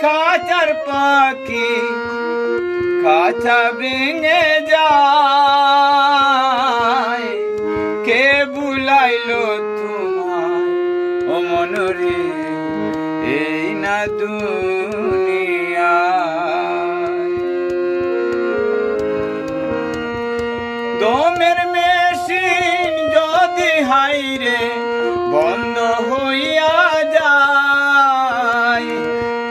খাঁচার পাখি খাঁচা ভেঙে যায়, কে বুলাইলো তোমায় ও মনরে এই না দুনিয়া। দমের মেশিন যদি হাইরে বন্ধ হইয়া যায়,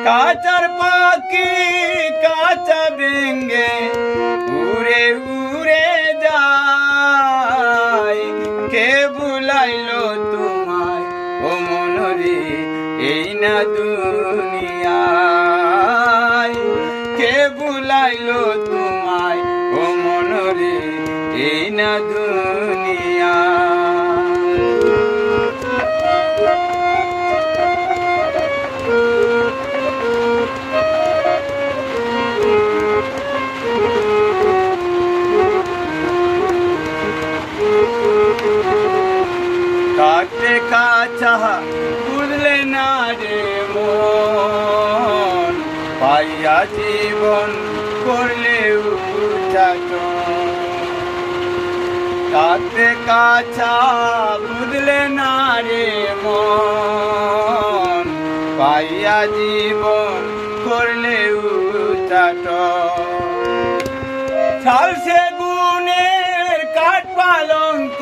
কাঁচার পাখি কাঁচা ভেঙে উড়ে উড়ে যায়, কে বুলাইলো তোমায় ও মনরে এই না দুনিয়ায়, কে বুলাইলো তোমায় ও মনরে এই না দুনিয়া। কাটে কাঁচা বুঝলে না রে মন, পাইয়া জীবন করলে উচ্চাটন। কাটে কাঁচা বুঝলে না রে মন, পাইয়া জীবন করলে উচ্চাটন। শাল সেগুনের কাঠ পালঙ্ক